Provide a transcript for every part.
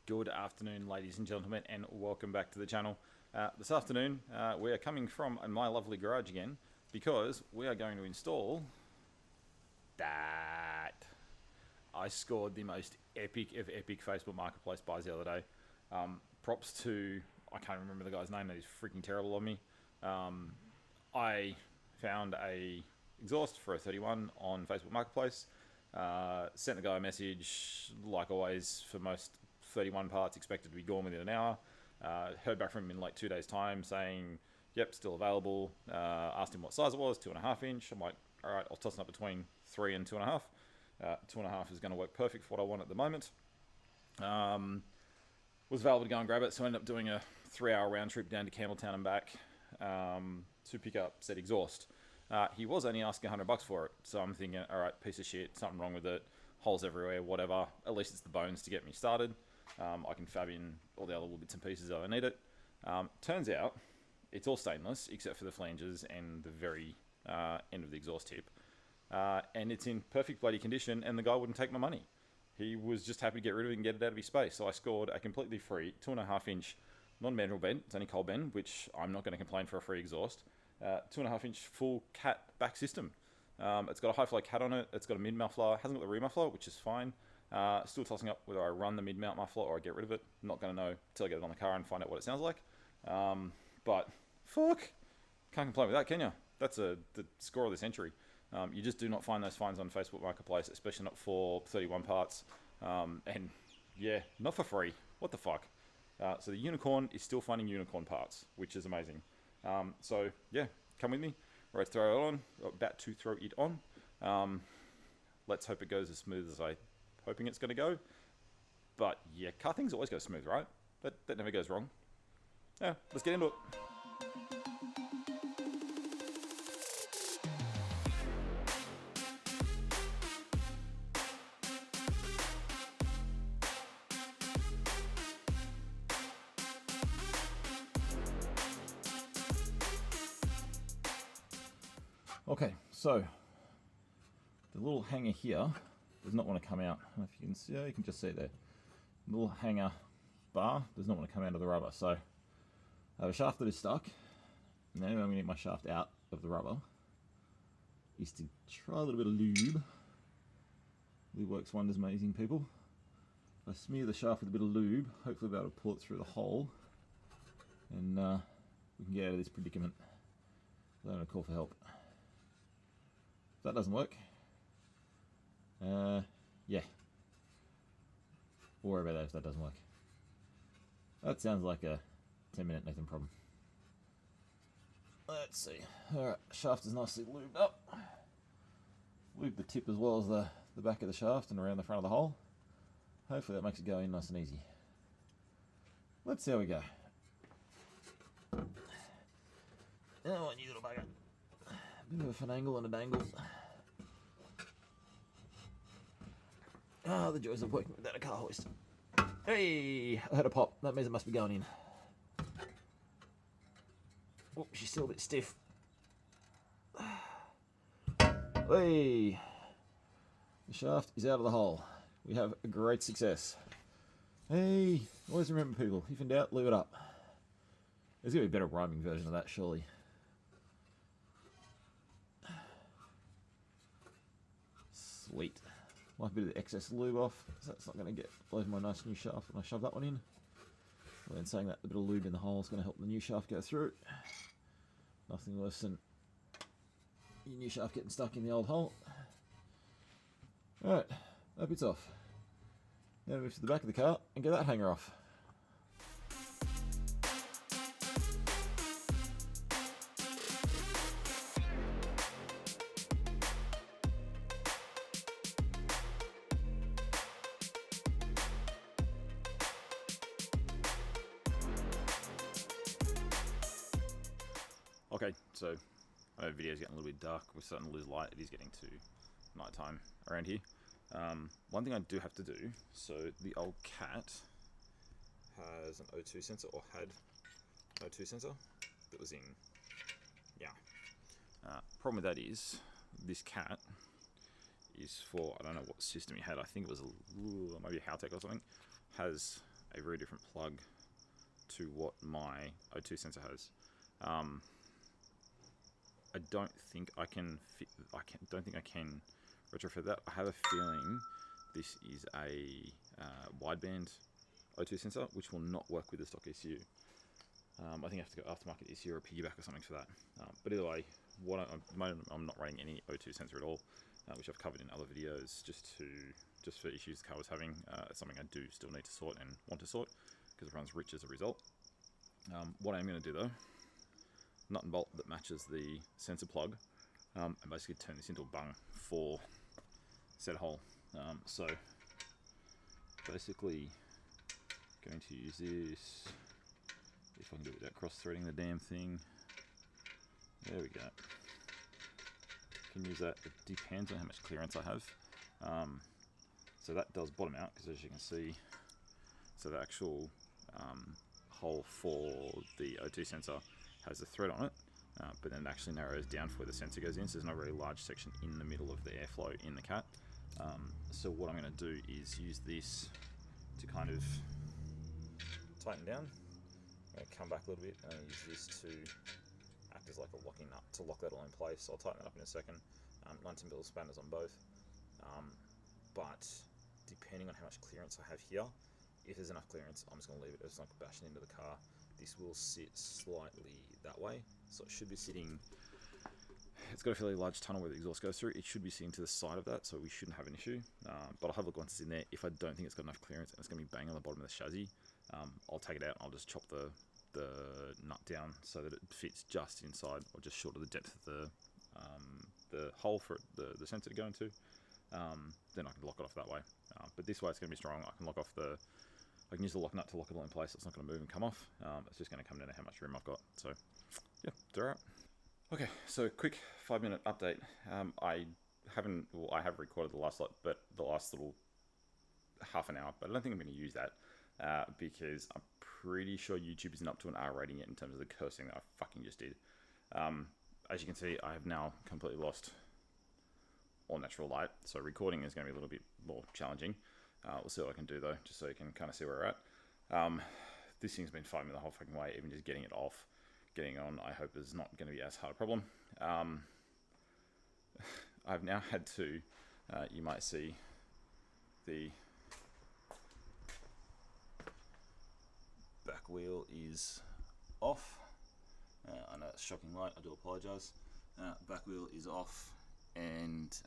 Good afternoon, ladies and gentlemen, and welcome back to the channel. This afternoon, we are coming from my lovely garage again because we are going to install that. I scored the most epic of epic Facebook Marketplace buys the other day. Props to, I can't remember the guy's name, that is freaking terrible on me. I found a exhaust for a 31 on Facebook Marketplace. Sent the guy a message, like always, for most 31 parts expected to be gone within an hour. Heard back from him in like 2 days' time saying, yep, still available. Asked him what size it was, 2.5 inch. I'm like, all right, I'll toss it up between 3 and 2.5. 2.5 is going to work perfect for what I want at the moment. Was available to go and grab it, so I ended up doing a 3-hour round trip down to Campbelltown and back to pick up said exhaust. He was only asking $100 for it, so I'm thinking, all right, piece of shit, something wrong with it, holes everywhere, whatever. At least it's the bones to get me started. I can fab in all the other little bits and pieces if I need it. Turns out it's all stainless except for the flanges and the very end of the exhaust tip, and it's in perfect bloody condition. And the guy wouldn't take my money. He was just happy to get rid of it and get it out of his space. So I scored a completely free 2.5 inch non-manual bend. It's only cold bend, which I'm not going to complain for a free exhaust. 2.5 inch full cat back system. It's got a high flow cat on it. It's got a mid muffler. Hasn't got the rear muffler, which is fine. Still tossing up whether I run the mid mount muffler or I get rid of it. Not going to know until I get it on the car and find out what it sounds like. But fuck, can't complain with that, can you? That's the score of the century. You just do not find those finds on Facebook Marketplace, especially not for 31 parts. And yeah, not for free. What the fuck? So the unicorn is still finding unicorn parts, which is amazing. So yeah, come with me. We're about to throw it on. About to throw it on. Let's hope it goes as smooth as I'm hoping it's going to go. But yeah, car things always go smooth, right? That never goes wrong. Yeah, let's get into it. Okay, so the little hanger here does not want to come out. I don't know if you can see, you can just see it there. The little hanger bar does not want to come out of the rubber. So I have a shaft that is stuck. Now I'm going to get my shaft out of the rubber. Is to try a little bit of lube. Lube works wonders, amazing people. If I smear the shaft with a bit of lube, hopefully I'll be able to pull it through the hole, and we can get out of this predicament without a call for help. If that doesn't work, yeah, we'll worry about that if that doesn't work. That sounds like a 10-minute Nathan problem. Let's see. Alright, shaft is nicely lubed up. Lube the tip as well as the back of the shaft and around the front of the hole. Hopefully that makes it go in nice and easy. Let's see how we go. Oh, you little bugger. Bit of a finagle and a dangle. Ah, the joys of working without a car hoist. Hey, I heard a pop. That means it must be going in. Oh, she's still a bit stiff. Hey, the shaft is out of the hole. We have a great success. Hey, always remember, people, if in doubt, leave it up. There's going to be a better rhyming version of that, surely. Sweet. Wipe a bit of the excess lube off, so that's not going to get blows my nice new shaft when I shove that one in. And then saying that, the bit of lube in the hole is going to help the new shaft go through. Nothing worse than your new shaft getting stuck in the old hole. Alright, that bit's off. Now move to the back of the car and get that hanger off. Okay, so I know the video's getting a little bit dark. We're starting to lose light. It is getting to night time around here. One thing I do have to do, so the old Cat has an O2 sensor, or had an O2 sensor that was in, yeah. Problem with that is, this Cat is for, I don't know what system he had, I think it was maybe a Haltech or something, has a very different plug to what my O2 sensor has. I don't think I can retrofit that. I have a feeling this is a wideband O2 sensor, which will not work with the stock ECU. I think I have to go aftermarket ECU or a piggyback or something for that. But either way, at the moment I'm not running any O2 sensor at all, which I've covered in other videos, just for issues the car was having. It's something I do still need to sort and want to sort because it runs rich as a result. What I'm going to do though, nut and bolt that matches the sensor plug, and basically turn this into a bung for said hole. So basically going to use this, if I can do it without cross-threading the damn thing. There we go. Can use that. It depends on how much clearance I have. So that does bottom out, because as you can see, so the actual hole for the O2 sensor has a thread on it, but then it actually narrows down for where the sensor goes in, so there's no very large section in the middle of the airflow in the cat. So what I'm going to do is use this to kind of tighten down. I'm going to come back a little bit and use this to act as like a locking nut to lock that all in place. I'll tighten that up in a second. 19mm spanners on both, but depending on how much clearance I have here, if there's enough clearance, I'm just going to leave it. It's not bashing into the car. This will sit slightly that way, so it should be sitting. It's got a fairly large tunnel where the exhaust goes through. It should be sitting to the side of that, so we shouldn't have an issue. But I'll have a look once it's in there. If I don't think it's got enough clearance and it's going to be bang on the bottom of the chassis, I'll take it out. I'll just chop the nut down so that it fits just inside, or just short of the depth of the hole for the sensor to go into. Then I can lock it off that way. But this way it's going to be strong. I can use the lock nut to lock it all in place. It's not going to move and come off. It's just going to come down to how much room I've got. So yeah, it's alright. Okay, so quick 5-minute update. I have recorded the last lot, but the last little half an hour, but I don't think I'm going to use that because I'm pretty sure YouTube isn't up to an R rating yet in terms of the cursing that I fucking just did. As you can see, I have now completely lost all natural light, so recording is going to be a little bit more challenging. We'll see what I can do though, just so you can kind of see where we're at. This thing's been fighting me the whole fucking way. Even just getting it off, getting on, I hope is not going to be as hard a problem. I've now had to, you might see the back wheel is off. I know it's shocking light, I do apologise. Back wheel is off, and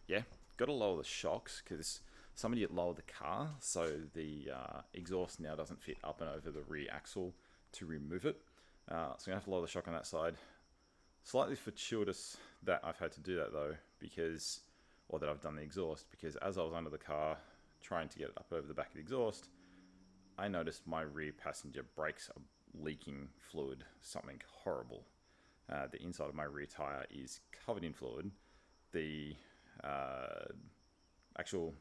yeah, got to lower the shocks because somebody had lowered the car, so the exhaust now doesn't fit up and over the rear axle to remove it. So I'm gonna have to lower the shock on that side. Slightly fortuitous that I've had to do that though, or that I've done the exhaust, because as I was under the car trying to get it up over the back of the exhaust, I noticed my rear passenger brakes are leaking fluid, something horrible. The inside of my rear tire is covered in fluid. The actual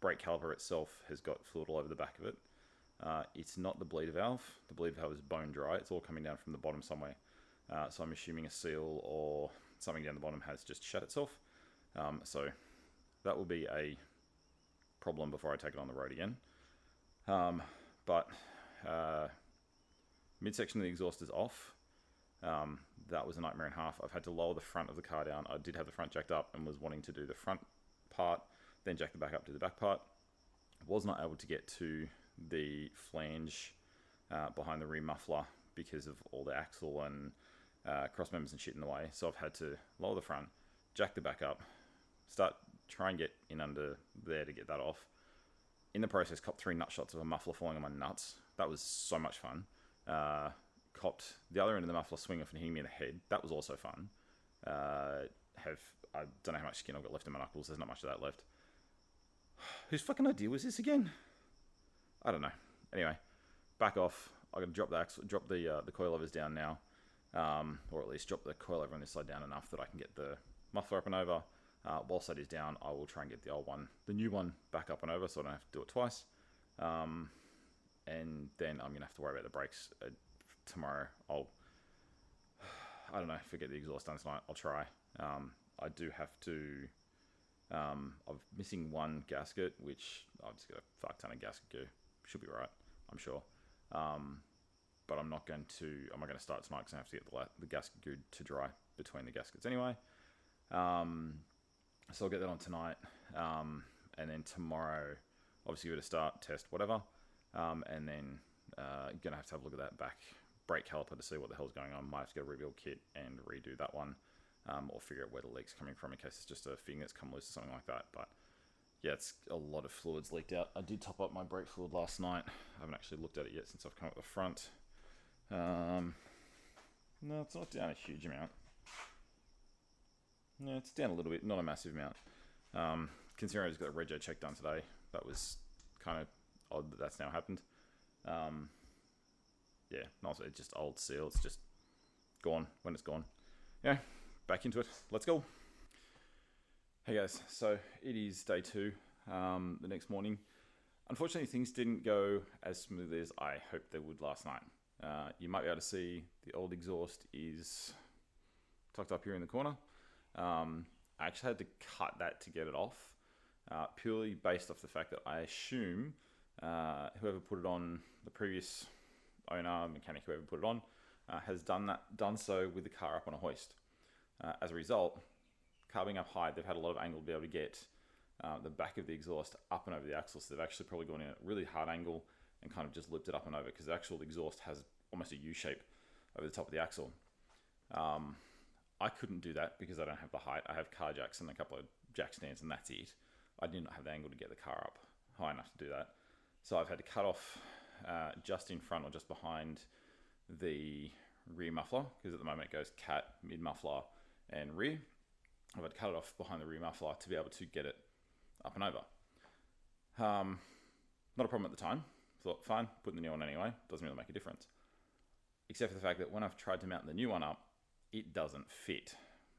brake caliper itself has got fluid all over the back of it. It's not the bleeder valve. The bleeder valve is bone dry. It's all coming down from the bottom somewhere. So I'm assuming a seal or something down the bottom has just shut itself. So that will be a problem before I take it on the road again. But midsection of the exhaust is off. That was a nightmare and a half. I've had to lower the front of the car down. I did have the front jacked up and was wanting to do the front part, then jack the back up to the back part. Was not able to get to the flange behind the rear muffler because of all the axle and cross members and shit in the way. So I've had to lower the front, jack the back up, try and get in under there to get that off. In the process, copped 3 nut shots of a muffler falling on my nuts. That was so much fun. Copped the other end of the muffler swing off and hitting me in the head. That was also fun. I don't know how much skin I've got left in my knuckles. There's not much of that left. Whose fucking idea was this again? I don't know. Anyway, back off. I got to drop the coil levers down now, or at least drop the coil lever on this side down enough that I can get the muffler up and over. Whilst that is down, I will try and get the new one, back up and over, so I don't have to do it twice. And then I'm gonna have to worry about the brakes tomorrow. I don't know, forget the exhaust done tonight. I'll try. I do have to I'm missing one gasket, which I've just got a fuck ton of gasket goo. Should be right, I'm sure. But I'm not going to start tonight because I have to get the gasket goo to dry between the gaskets anyway. So I'll get that on tonight. And then tomorrow, obviously we're to start, test, whatever. And then going to have a look at that back brake caliper to see what the hell's going on. Might have to get a rebuild kit and redo that one. Or figure out where the leak's coming from in case it's just a thing that's come loose or something like that. But yeah, it's a lot of fluids leaked out. I did top up my brake fluid last night. I haven't actually looked at it yet since I've come up the front. No, it's not down a huge amount. No, it's down a little bit, not a massive amount. Considering I just got a rego check done today, that was kind of odd that that's now happened. Yeah, also it's just old seal. It's just gone when it's gone. Yeah, back into it. Let's go. Hey guys, so it is day 2, the next morning. Unfortunately, things didn't go as smoothly as I hoped they would last night. You might be able to see the old exhaust is tucked up here in the corner. I actually had to cut that to get it off, purely based off the fact that I assume whoever put it on, the previous owner, mechanic, whoever put it on, has done so with the car up on a hoist. As a result, car being up high, they've had a lot of angle to be able to get the back of the exhaust up and over the axle. So they've actually probably gone in at a really hard angle and kind of just lipped it up and over, because the actual exhaust has almost a U shape over the top of the axle. I couldn't do that because I don't have the height. I have car jacks and a couple of jack stands, and that's it. I did not have the angle to get the car up high enough to do that. So I've had to cut off just in front or just behind the rear muffler, because at the moment it goes cat, mid muffler and rear. I've had to cut it off behind the rear muffler to be able to get it up and over. Not a problem at the time. Thought, fine, putting the new one anyway, doesn't really make a difference. Except for the fact that when I've tried to mount the new one up, it doesn't fit.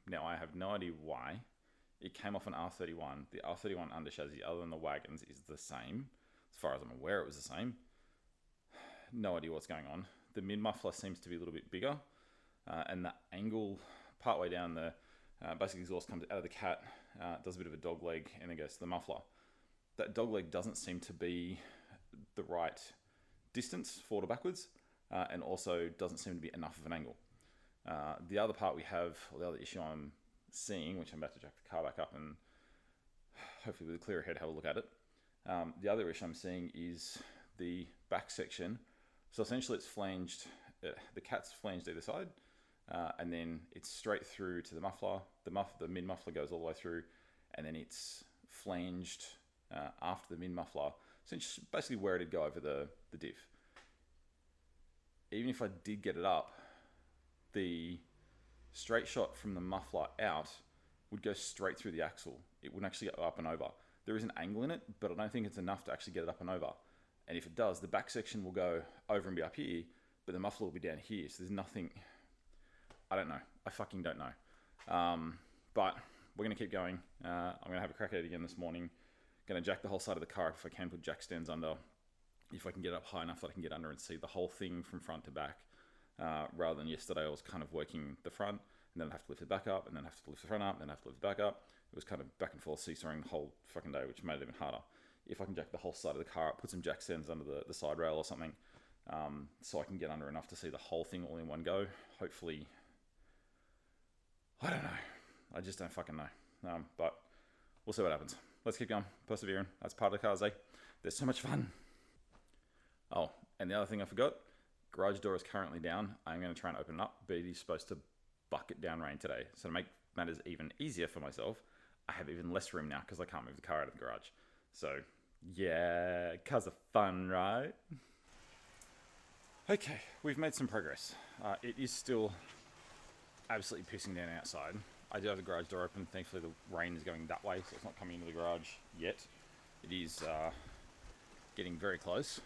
Now, I have no idea why. It came off an R31. The R31 under chassis, other than the wagons, is the same. As far as I'm aware, it was the same. No idea what's going on. The mid muffler seems to be a little bit bigger, and the angle partway down the basic exhaust comes out of the cat, does a bit of a dog leg, and then goes to the muffler. That dog leg doesn't seem to be the right distance forward or backwards, and also doesn't seem to be enough of an angle. The other part we have, or the other issue I'm seeing, which I'm about to jack the car back up and hopefully with a clearer head have a look at it. The other issue I'm seeing is the back section. So essentially it's flanged, the cat's flanged either side, and then it's straight through to the muffler. The mid muffler goes all the way through, and then it's flanged after the mid muffler, so it's basically where it'd go over the diff. Even if I did get it up, the straight shot from the muffler out would go straight through the axle. It wouldn't actually go up and over. There is an angle in it, but I don't think it's enough to actually get it up and over. And if it does, the back section will go over and be up here, but the muffler will be down here. So there's nothing, I don't know. I fucking don't know. But we're going to keep going. I'm going to have a crack at it again this morning. Going to jack the whole side of the car if I can, put jack stands under. If I can get up high enough that I can get under and see the whole thing from front to back. Rather than yesterday, I was kind of working the front, and then I'd have to lift it back up, and then have to lift the front up, and then have to lift it back up. It was kind of back and forth seesawing the whole fucking day, which made it even harder. If I can jack the whole side of the car up, put some jack stands under the side rail or something, so I can get under enough to see the whole thing all in one go. Hopefully, I don't know. I just don't fucking know. But we'll see what happens. Let's keep going, persevering. That's part of the cars, eh? They're so much fun. Oh, and the other thing I forgot, garage door is currently down. I'm going to try and open it up, but it is supposed to bucket down rain today. So to make matters even easier for myself, I have even less room now because I can't move the car out of the garage. So yeah, cars are fun, right? Okay, we've made some progress. It is still absolutely pissing down outside. I do have the garage door open. Thankfully the rain is going that way, so it's not coming into the garage yet. It is getting very close.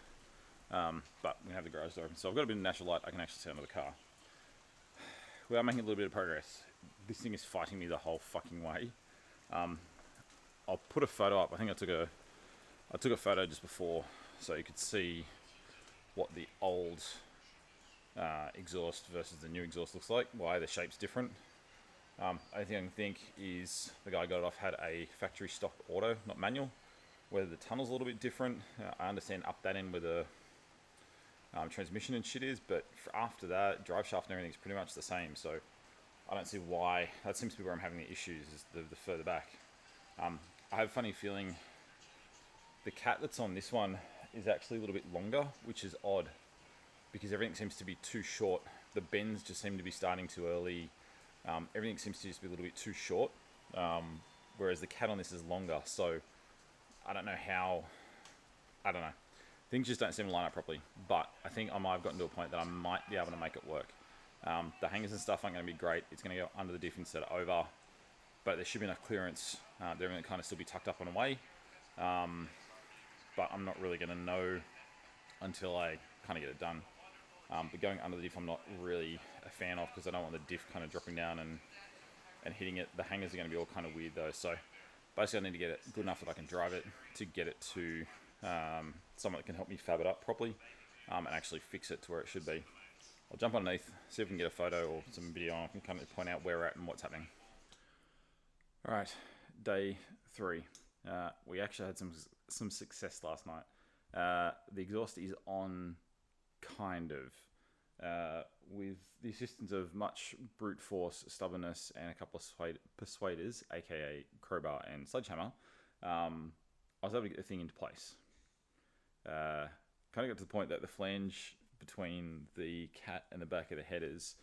But we have the garage door open. So I've got a bit of natural light. I can actually see under the car. We are making a little bit of progress. This thing is fighting me the whole fucking way. I'll put a photo up. I think I took a photo just before so you could see what the old exhaust versus the new exhaust looks like. Why the shape's different. Only thing I can think is the guy got it off had a factory stock auto, not manual. Whether the tunnel's a little bit different, I understand up that end where the transmission and shit is, but after that, drive shaft and everything's pretty much the same. So I don't see why. That seems to be where I'm having the issues, is the further back. I have a funny feeling the cat that's on this one is actually a little bit longer, which is odd because everything seems to be too short. The bends just seem to be starting too early. Everything seems to just be a little bit too short, whereas the cat on this is longer. So I don't know how. I don't know. Things just don't seem to line up properly. But I think I might have gotten to a point that I might be able to make it work. The hangers and stuff aren't going to be great. It's going to go under the diff instead of over. But there should be enough clearance. They're going to kind of still be tucked up and away. But I'm not really going to know until I kind of get it done. But going under the diff I'm not really a fan of because I don't want the diff kind of dropping down and hitting it. The hangers are going to be all kind of weird though. So basically I need to get it good enough that I can drive it to get it to someone that can help me fab it up properly and actually fix it to where it should be. I'll jump underneath, see if we can get a photo or some video and I can kind of point out where we're at and what's happening. Alright, day 3. We actually had some success last night. The exhaust is on, kind of, with the assistance of much brute force, stubbornness, and a couple of persuaders, aka crowbar and sledgehammer. I was able to get the thing into place. Kind of got to the point that the flange between the cat and the back of the headers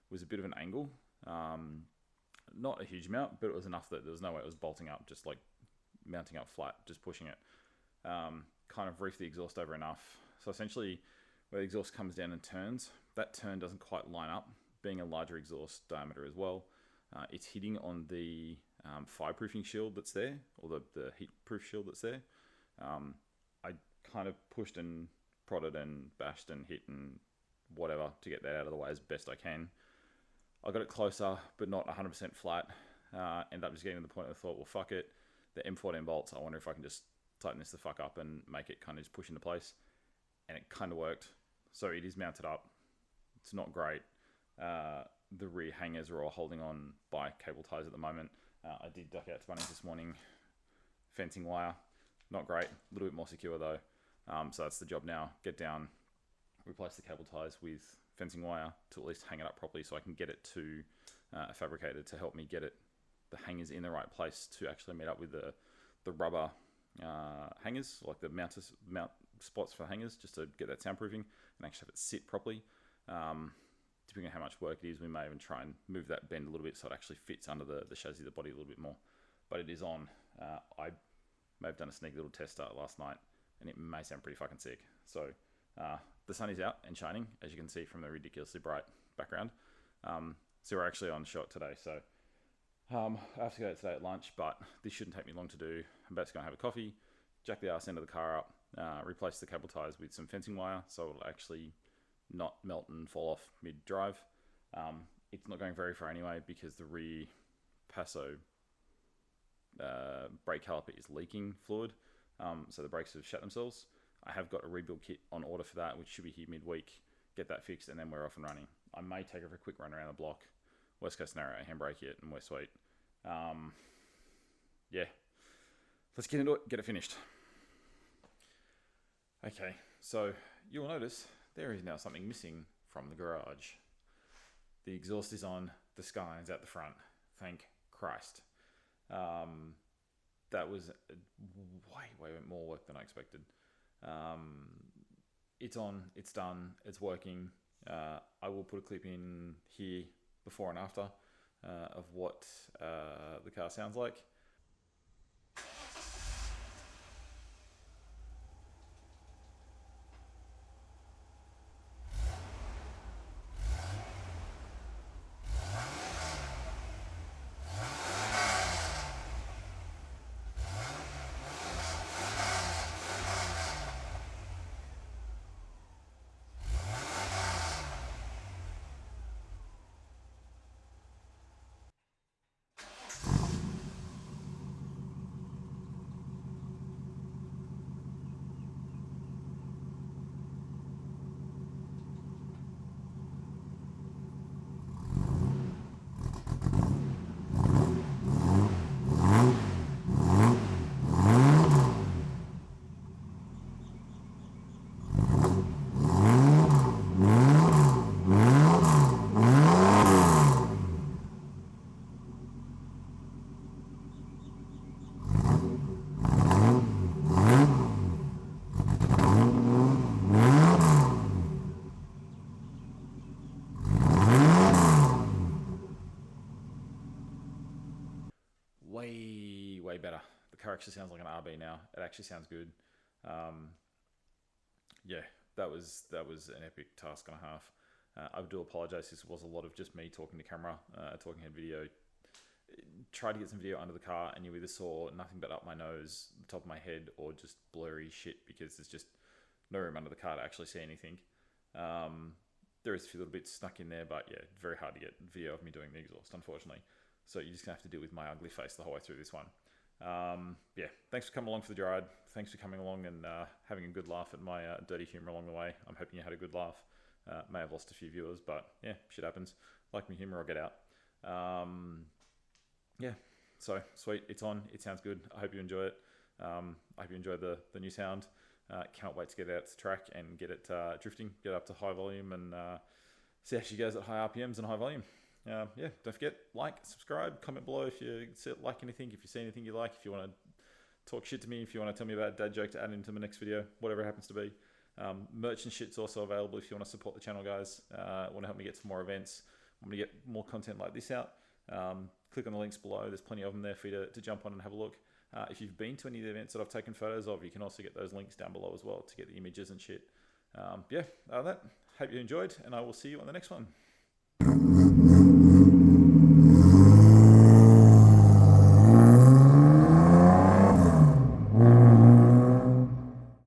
was a bit of an angle. Not a huge amount, but it was enough that there was no way it was bolting up, just like mounting up flat, just pushing it. Kind of reefed the exhaust over enough. So essentially, where the exhaust comes down and turns, that turn doesn't quite line up, being a larger exhaust diameter as well. It's hitting on the fireproofing shield that's there, or the heat-proof shield that's there. I kind of pushed and prodded and bashed and hit and whatever to get that out of the way as best I can. I got it closer, but not 100% flat. Ended up just getting to the point where I thought, well, fuck it. The M14 bolts, I wonder if I can just tighten this the fuck up and make it kind of just push into place. And it kind of worked. So it is mounted up. It's not great. The rear hangers are all holding on by cable ties at the moment. I did duck out to Bunnings this morning. Fencing wire, not great. A little bit more secure though. So that's the job now. Get down, replace the cable ties with fencing wire to at least hang it up properly so I can get it to a fabricator to help me get the hangers in the right place to actually meet up with the rubber hangers, like the mount spots for hangers, just to get that soundproofing and actually have it sit properly. Depending on how much work it is, we may even try and move that bend a little bit so it actually fits under the chassis of the body a little bit more. But it is on. I may have done a sneaky little test start last night and it may sound pretty fucking sick. So the sun is out and shining, as you can see from the ridiculously bright background. So we're actually on shot today, so I have to go today at lunch, but this shouldn't take me long to do. I'm about to go and have a coffee, jack the arse end of the car up, replace the cable ties with some fencing wire so it'll actually not melt and fall off mid-drive. It's not going very far anyway because the rear Paso brake caliper is leaking fluid, so the brakes have shut themselves. I have got a rebuild kit on order for that, which should be here midweek. Get that fixed and then we're off and running. I may take a quick run around the block. Worst case scenario, handbrake it and we're sweet. Yeah, let's get into it, get it finished. Okay, so you will notice there is now something missing from the garage. The exhaust is on, the Skyline's out the front. Thank Christ. That was way more work than I expected. It's on, it's done, it's working. I will put a clip in here before and after of what the car sounds like. actually sounds like an RB now. It actually sounds good. Yeah, that was an epic task and a half. I do apologize. This was a lot of just me talking to camera, talking head video. Tried to get some video under the car, and you either saw nothing but up my nose, the top of my head, or just blurry shit because there's just no room under the car to actually see anything. There is a few little bits snuck in there, but yeah, very hard to get video of me doing the exhaust, unfortunately. So you're just gonna have to deal with my ugly face the whole way through this one. Yeah, thanks for coming along for the ride. Thanks for coming along and having a good laugh at my dirty humour along the way. I'm hoping you had a good laugh. May have lost a few viewers, but yeah, shit happens. Like my humour, I'll get out. Yeah, so sweet, it's on. It sounds good. I hope you enjoy it. I hope you enjoy the new sound. Can't wait to get it out to the track and get it drifting, get up to high volume, and see how she goes at high RPMs and high volume. Yeah, don't forget, like, subscribe, comment below if you like anything, if you see anything you like, if you want to talk shit to me, if you want to tell me about a dad joke to add into my next video, whatever it happens to be. Merch and shit's also available if you want to support the channel, guys. Want to help me get some more events, want me to get more content like this out. Click on the links below. There's plenty of them there for you to jump on and have a look. If you've been to any of the events that I've taken photos of, you can also get those links down below as well to get the images and shit. Yeah, other than that, hope you enjoyed, and I will see you on the next one.